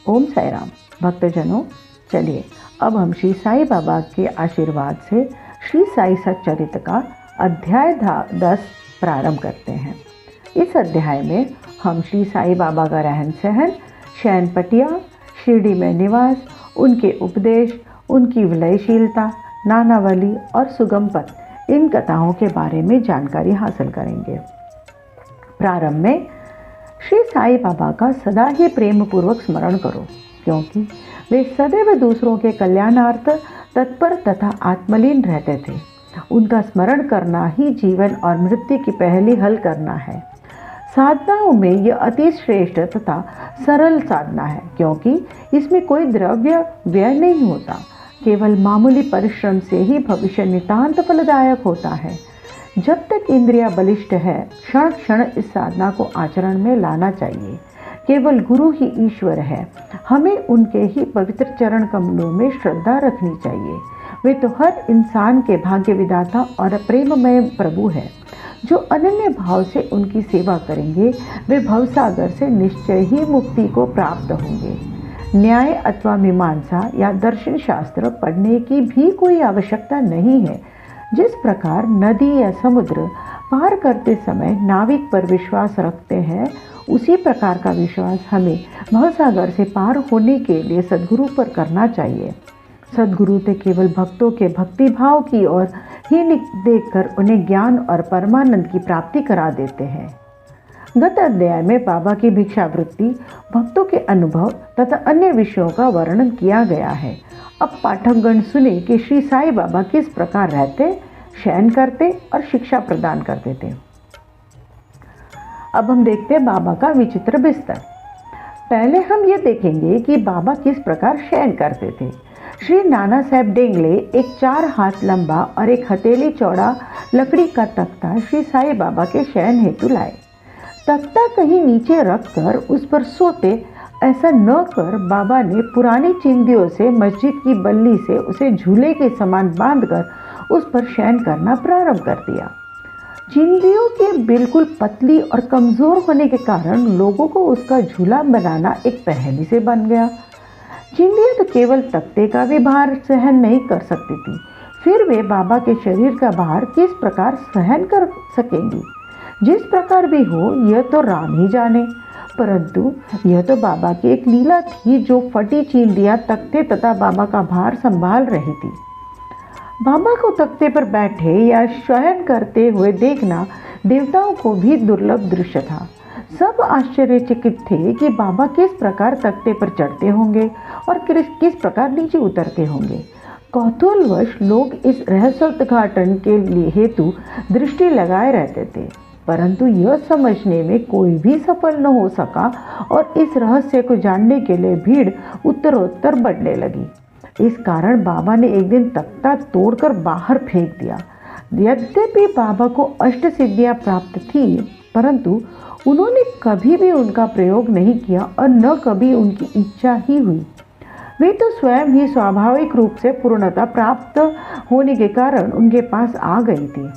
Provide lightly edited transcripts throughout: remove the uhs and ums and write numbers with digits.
ओम साई राम। भक्तजनों, चलिए अब हम श्री साई बाबा के आशीर्वाद से श्री साई सच्चरित्र का अध्याय 10 प्रारंभ करते हैं। इस अध्याय में हम श्री साई बाबा का रहन सहन, शयन पटिया, शिरडी में निवास, उनके उपदेश, उनकी विलयशीलता, नानावली और सुगम पथ, इन कथाओं के बारे में जानकारी हासिल करेंगे। प्रारंभ में श्री साई बाबा का सदा ही प्रेम पूर्वक स्मरण करो, क्योंकि वे सदैव दूसरों के कल्याणार्थ तत्पर तथा आत्मलीन रहते थे। उनका स्मरण करना ही जीवन और मृत्यु की पहेली हल करना है। साधनाओं में यह अति श्रेष्ठ तथा सरल साधना है, क्योंकि इसमें कोई द्रव्य व्यय नहीं होता। केवल मामूली परिश्रम से ही भविष्य नितांत फलदायक होता है। जब तक इंद्रिया बलिष्ठ है, क्षण क्षण इस साधना को आचरण में लाना चाहिए। केवल गुरु ही ईश्वर है। हमें उनके ही पवित्र चरण कमलों में श्रद्धा रखनी चाहिए। वे तो हर इंसान के भाग्य विदाता और प्रेममय प्रभु है। जो अनन्य भाव से उनकी सेवा करेंगे, वे भवसागर से निश्चय ही मुक्ति को प्राप्त होंगे। न्याय अथवा मीमांसा या दर्शन शास्त्र पढ़ने की भी कोई आवश्यकता नहीं है। जिस प्रकार नदी या समुद्र पार करते समय नाविक पर विश्वास रखते हैं, उसी प्रकार का विश्वास हमें भवसागर से पार होने के लिए सद्गुरु पर करना चाहिए। सद्गुरु तो केवल भक्तों के भक्ति भाव की ओर ही देखकर उन्हें ज्ञान और परमानंद की प्राप्ति करा देते हैं। गत अध्याय में बाबा की भिक्षावृत्ति, भक्तों के अनुभव तथा अन्य विषयों का वर्णन किया गया है। अब पाठकगण सुने कि श्री साई बाबा किस प्रकार रहते, शयन करते और शिक्षा प्रदान करते थे। अब हम देखते हैं बाबा का विचित्र बिस्तर। पहले हम ये देखेंगे कि बाबा किस प्रकार शयन करते थे। श्री नाना साहेब डेंगले एक 4 हाथ लंबा और 1 हथेली चौड़ा लकड़ी का तख्ता श्री साई बाबा के शयन हेतु लाए। तख्ता कहीं नीचे रखकर उस पर सोते, ऐसा न कर बाबा ने पुरानी चिंदियों से मस्जिद की बल्ली से उसे झूले के समान बांधकर उस पर शयन करना प्रारंभ कर दिया। चिंदियों के बिल्कुल पतली और कमज़ोर होने के कारण लोगों को उसका झूला बनाना एक पहेली से बन गया। चिंदियाँ तो केवल तख्ते का भी भार सहन नहीं कर सकती थी, फिर वे बाबा के शरीर का भार किस प्रकार सहन कर सकेंगी। जिस प्रकार भी हो, यह तो राम ही जाने, परंतु यह तो बाबा की एक लीला थी जो फटी चिंदियाँ तख्ते तथा बाबा का भार संभाल रही थी। बाबा को तख्ते पर बैठे या शयन करते हुए देखना देवताओं को भी दुर्लभ दृश्य था। सब आश्चर्यचकित थे कि बाबा किस प्रकार तख्ते पर चढ़ते होंगे और किस प्रकार नीचे उतरते होंगे। कौतूहलवश लोग इस रहस्योद्घाटन के लिए हेतु दृष्टि लगाए रहते थे, परंतु यह समझने में कोई भी सफल न हो सका और इस रहस्य को जानने के लिए भीड़ उत्तरोत्तर बढ़ने लगी। इस कारण बाबा ने एक दिन तख्ता तोड़कर बाहर फेंक दिया। यद्यपि बाबा को अष्ट सिद्धियाँ प्राप्त थी, परंतु उन्होंने कभी भी उनका प्रयोग नहीं किया और न कभी उनकी इच्छा ही हुई। वे तो स्वयं ही स्वाभाविक रूप से पूर्णता प्राप्त होने के कारण उनके पास आ गई थी।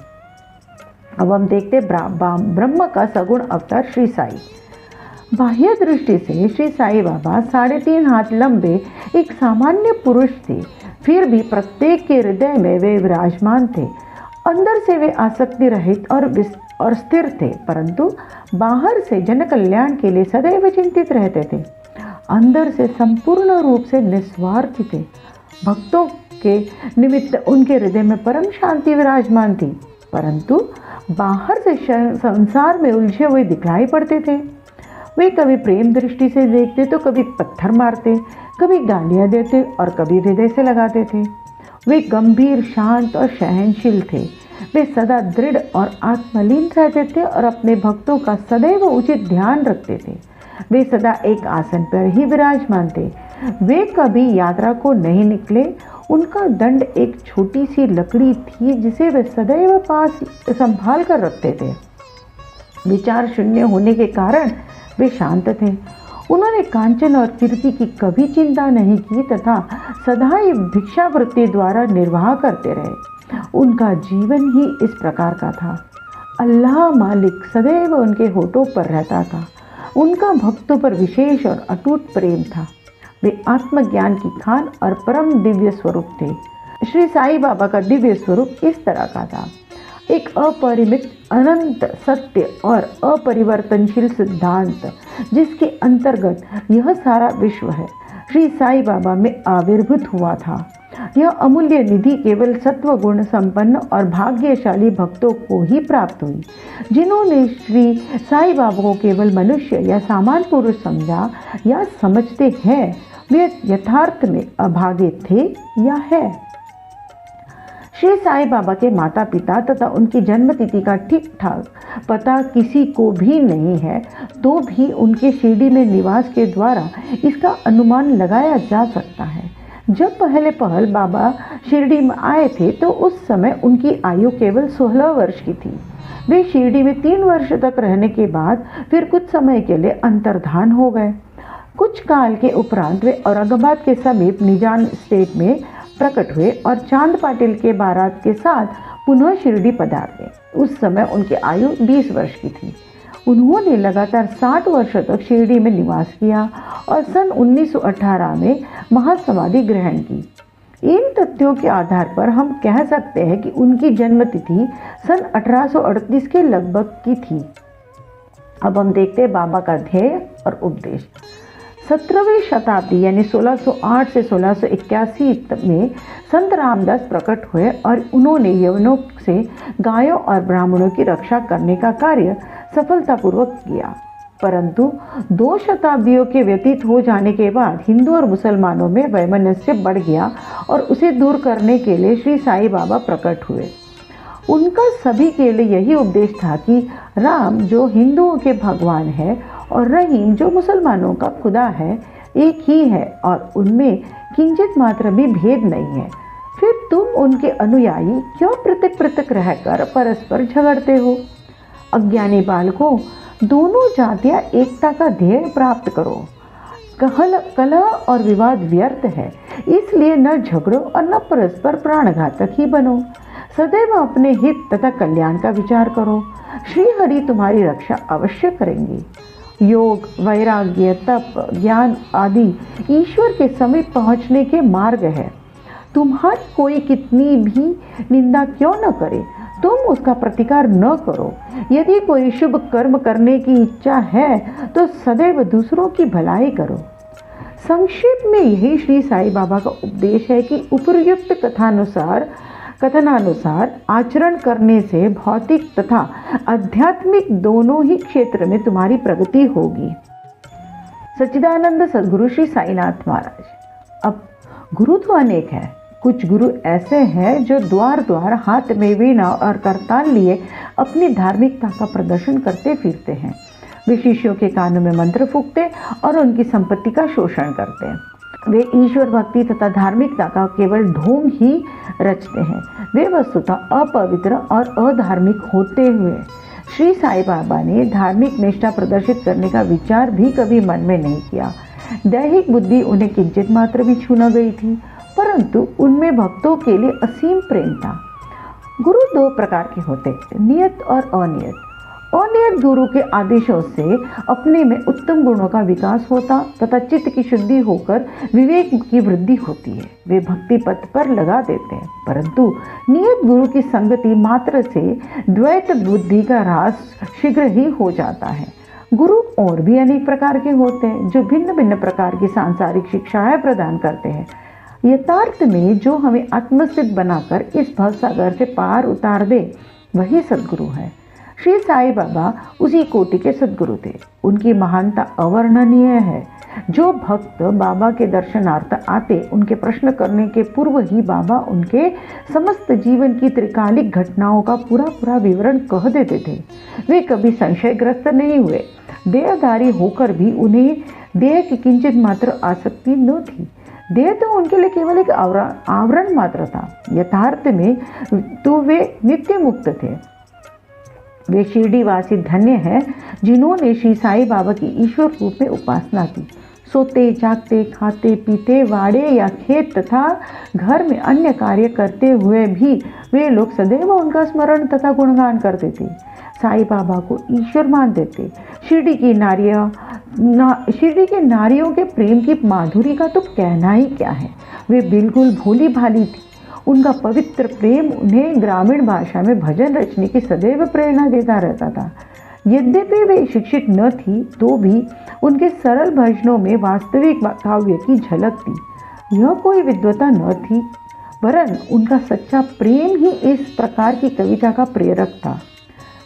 अब हम देखते ब्रह्म का सगुण अवतार श्री साई। बाह्य दृष्टि से श्री साई बाबा 3.5 हाथ लंबे एक सामान्य पुरुष थे, फिर भी प्रत्येक के हृदय में वे विराजमान थे। अंदर से वे आसक्ति रहित और स्थिर थे, परंतु बाहर से जन कल्याण के लिए सदैव चिंतित रहते थे। अंदर से संपूर्ण रूप से निस्वार्थ थे। भक्तों के निमित्त उनके हृदय में परम शांति विराजमान थी, परंतु बाहर से संसार में उलझे हुए दिखलाई पड़ते थे। वे कभी प्रेम दृष्टि से देखते तो कभी पत्थर मारते, कभी गालियाँ देते और कभी हृदय से लगाते थे। वे गंभीर, शांत और सहनशील थे। वे सदा दृढ़ और आत्मलीन रहते थे और अपने भक्तों का सदैव उचित ध्यान रखते थे। वे सदा एक आसन पर ही विराजमान थे। वे कभी यात्रा को नहीं निकले। उनका दंड एक छोटी सी लकड़ी थी जिसे वे सदैव पास संभाल कर रखते थे। विचार शून्य होने के कारण वे शांत थे। उन्होंने कांचन और कीर्ति की कभी चिंता नहीं की तथा सदा ही भिक्षावृत्ति द्वारा निर्वाह करते रहे। उनका जीवन ही इस प्रकार का था। अल्लाह मालिक सदैव उनके होठों पर रहता था। उनका भक्तों पर विशेष और अटूट प्रेम था। वे आत्मज्ञान की खान और परम दिव्य स्वरूप थे। श्री साईं बाबा का दिव्य स्वरूप इस तरह का था, एक अपरिमित अनंत सत्य और अपरिवर्तनशील सिद्धांत जिसके अंतर्गत यह सारा विश्व है, श्री साईं बाबा में आविर्भूत हुआ था। यह अमूल्य निधि केवल सत्व गुण संपन्न और भाग्यशाली भक्तों को ही प्राप्त हुई, जिन्होंने श्री साईं बाबा को केवल मनुष्य या सामान्य पुरुष समझा या समझते हैं, वे यथार्थ में अभागे थे या है। श्री साईं बाबा के माता पिता तथा उनकी जन्म तिथि का ठीक ठाक पता किसी को भी नहीं है, तो भी उनके शिरडी में निवास के द्वारा इसका अनुमान लगाया जा सकता है। जब पहल बाबा शिरडी में आए थे तो उस समय उनकी आयु केवल 16 वर्ष की थी। वे शिरडी में 3 वर्ष तक रहने के बाद फिर कुछ समय के लिए अंतर्धान हो गए। कुछ काल के उपरांत वे औरंगाबाद के समीप निजाम स्टेट में प्रकट हुए और चांद पाटिल के बारात के साथ पुनः शिरडी पधारे। उस समय उनकी आयु 20 वर्ष की थी। उन्होंने लगातार 60 वर्ष तक शिरडी में निवास किया और सन 1918 में महासमाधि ग्रहण की। इन तथ्यों के आधार पर हम कह सकते हैं कि उनकी जन्म तिथि सन 1838 के लगभग की थी। अब हम देखते हैं बाबा का ध्येय और उपदेश। 17वीं शताब्दी यानी 1608 से 1681 में संत रामदास प्रकट हुए और उन्होंने यवनों से गायों और ब्राह्मणों की रक्षा करने का कार्य सफलतापूर्वक किया। परंतु 2 शताब्दियों के व्यतीत हो जाने के बाद हिंदू और मुसलमानों में वैमनस्य बढ़ गया और उसे दूर करने के लिए श्री साईं बाबा प्रकट हुए। उनका सभी के लिए यही उपदेश था कि राम जो हिंदुओं के भगवान है और रहीम जो मुसलमानों का खुदा है, एक ही है और उनमें किंचित मात्र भी भेद नहीं है। फिर तुम उनके अनुयायी क्यों पृथक पृथक रहकर परस्पर झगड़ते हो? अज्ञानी बालकों, दोनों जातियां एकता का ध्येय प्राप्त करो। कलह और विवाद व्यर्थ है, इसलिए न झगड़ो और न परस्पर प्राणघातक ही बनो। सदैव अपने हित तथा कल्याण का विचार करो। श्री हरि तुम्हारी रक्षा अवश्य करेंगे। योग, वैराग्य, तप, ज्ञान आदि ईश्वर के समीप पहुंचने के मार्ग है। तुम्हारी कोई कितनी भी निंदा क्यों न करे, तुम उसका प्रतिकार न करो। यदि कोई शुभ कर्म करने की इच्छा है तो सदैव दूसरों की भलाई करो। संक्षेप में यही श्री साईं बाबा का उपदेश है कि उपर्युक्त कथनानुसार आचरण करने से भौतिक तथा आध्यात्मिक दोनों ही क्षेत्र में तुम्हारी प्रगति होगी। सच्चिदानंद सद्गुरु श्री साईनाथ महाराज। अब गुरु तो अनेक हैं। कुछ गुरु ऐसे हैं जो द्वार द्वार हाथ में वीणा और करताल लिए अपनी धार्मिकता का प्रदर्शन करते फिरते हैं। वे शिष्यों के कानों में मंत्र फूंकते और उनकी संपत्ति का शोषण करते हैं। वे ईश्वर भक्ति तथा धार्मिकता का केवल ढोंग ही रचते हैं। वे वस्तुतः अपवित्र और अधार्मिक होते हुए श्री साईं बाबा ने धार्मिक निष्ठा प्रदर्शित करने का विचार भी कभी मन में नहीं किया। दैहिक बुद्धि उन्हें किंचित मात्र भी छू न गई थी, परंतु उनमें भक्तों के लिए असीम प्रेम था। गुरु 2 प्रकार के होते, नियत और अनियत। अनियत गुरु के आदेशों से अपने में उत्तम गुणों का विकास होता तथा चित्त की शुद्धि होकर विवेक की वृद्धि होती है। वे भक्ति पथ पर लगा देते हैं, परंतु नियत गुरु की संगति मात्र से द्वैत बुद्धि का ह्रास शीघ्र ही हो जाता है। गुरु और भी अनेक प्रकार के होते हैं जो भिन्न भिन्न प्रकार की सांसारिक शिक्षाएं प्रदान करते हैं। यथार्थ में जो हमें आत्मस्थित बनाकर इस भवसागर से पार उतार दे, वही सद्गुरु है। श्री साईं बाबा उसी कोटि के सद्गुरु थे। उनकी महानता अवर्णनीय है। जो भक्त बाबा के दर्शनार्थ आते, उनके प्रश्न करने के पूर्व ही बाबा उनके समस्त जीवन की त्रिकालिक घटनाओं का पूरा विवरण कह देते थे। वे कभी संशयग्रस्त नहीं हुए। देहधारी होकर भी उन्हें देह की किंचित मात्र आसक्ति न थी। देह तो उनके लिए केवल एक आवरण मात्र था। यथार्थ में तो वे नित्य मुक्त थे। वे शिरडीवासी धन्य हैं जिन्होंने श्री साईं बाबा की ईश्वर रूप में उपासना की। सोते जागते, खाते पीते, वाड़े या खेत तथा घर में अन्य कार्य करते हुए भी वे लोग सदैव उनका स्मरण तथा गुणगान करते थे। साईं बाबा को ईश्वर मानते थे। शिरडी की नारियां शिरडी के नारियों के प्रेम की माधुरी का तो कहना ही क्या है। वे बिल्कुल भोली भाली थी। उनका पवित्र प्रेम उन्हें ग्रामीण भाषा में भजन रचने की सदैव प्रेरणा देता रहता था। यद्यपि वे शिक्षित न थी तो भी उनके सरल भजनों में वास्तविक काव्य की झलक थी। यह कोई विद्वता न थी, वरन उनका सच्चा प्रेम ही इस प्रकार की कविता का प्रेरक था।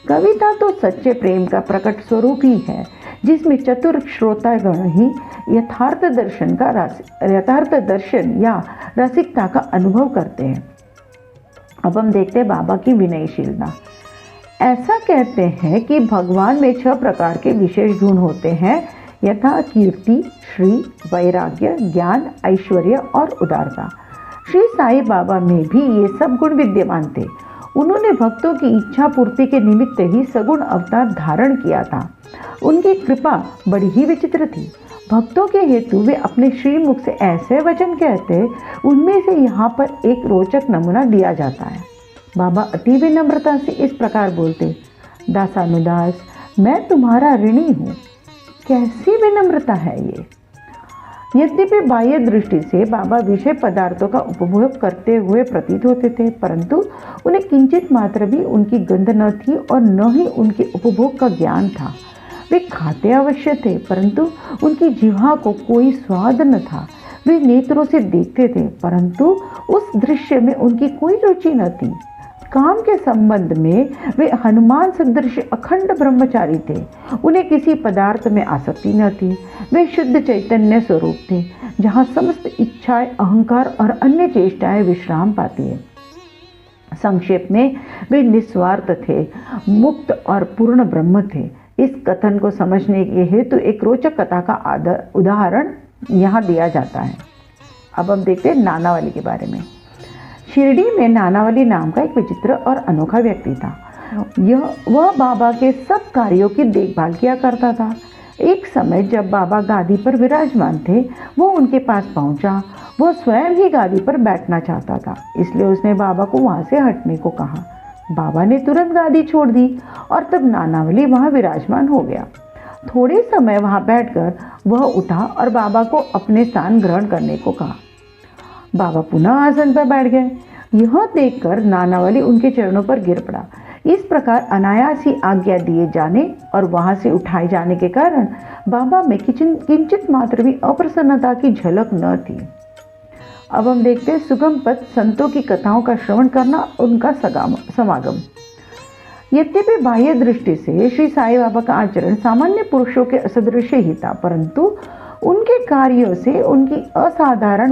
कविता तो सच्चे प्रेम का प्रकट स्वरूप ही है, जिसमें चतुर श्रोतागण ही यथार्थ दर्शन या रसिकता का अनुभव करते हैं। अब हम देखते हैं बाबा की विनयशीलता। ऐसा कहते हैं कि भगवान में 6 प्रकार के विशेष गुण होते हैं, यथा कीर्ति, श्री, वैराग्य, ज्ञान, ऐश्वर्य और उदारता। श्री साईं बाबा में भी ये सब गुण विद्यमान थे। उन्होंने भक्तों की इच्छा पूर्ति के निमित्त ही सगुण अवतार धारण किया था। उनकी कृपा बड़ी ही विचित्र थी। भक्तों के हेतु वे अपने श्रीमुख से ऐसे वचन कहते, उनमें से यहाँ पर एक रोचक नमूना दिया जाता है। बाबा अति विनम्रता से इस प्रकार बोलते, दासानुदास, मैं तुम्हारा ऋणी हूँ। कैसी विनम्रता है ये। यद्यपि बाह्य दृष्टि से बाबा विषय पदार्थों का उपभोग करते हुए प्रतीत होते थे, परंतु उन्हें किंचित मात्र भी उनकी गंध न थी और न ही उनके उपभोग का ज्ञान था। वे खाते अवश्य थे, परंतु उनकी जिह्वा को कोई स्वाद न था। वे नेत्रों से देखते थे, परंतु उस दृश्य में उनकी कोई रुचि न थी। काम के संबंध में वे हनुमान सदृश अखंड ब्रह्मचारी थे। उन्हें किसी पदार्थ में आसक्ति न थी। वे शुद्ध चैतन्य स्वरूप थे, जहाँ समस्त इच्छाएं, अहंकार और अन्य चेष्टाएं विश्राम पाती है। संक्षेप में वे निस्वार्थ थे, मुक्त और पूर्ण ब्रह्म थे। इस कथन को समझने के हेतु एक रोचक कथा का उदाहरण यहाँ दिया जाता है। अब हम देखते हैं नानावली के बारे में। शिरडी में नानावली नाम का एक विचित्र और अनोखा व्यक्ति था। वह बाबा के सब कार्यों की देखभाल किया करता था। एक समय जब बाबा गादी पर विराजमान थे, वो उनके पास पहुंचा। वह स्वयं ही गादी पर बैठना चाहता था, इसलिए उसने बाबा को वहां से हटने को कहा। बाबा ने तुरंत गादी छोड़ दी और तब नानावली वहां विराजमान हो गया। थोड़े समय वहां बैठकर वह उठा और बाबा को अपने स्थान ग्रहण करने को कहा। बाबा पुनः आसन पर बैठ गए। यह देखकर नानावली उनके चरणों पर गिर पड़ा। इस प्रकार अनायास ही आज्ञा दिए जाने और वहां से उठाए जाने के कारण बाबा में किंचित मात्र भी अप्रसन्नता की झलक न थी। अब हम देखते हैं सुगम पथ संतों की कथाओं का श्रवण करना, उनका समागम। यद्यपि बाह्य दृष्टि से श्री साईं बाबा का आचरण सामान्य पुरुषों के असदृश ही था, परंतु उनके कार्यों से उनकी असाधारण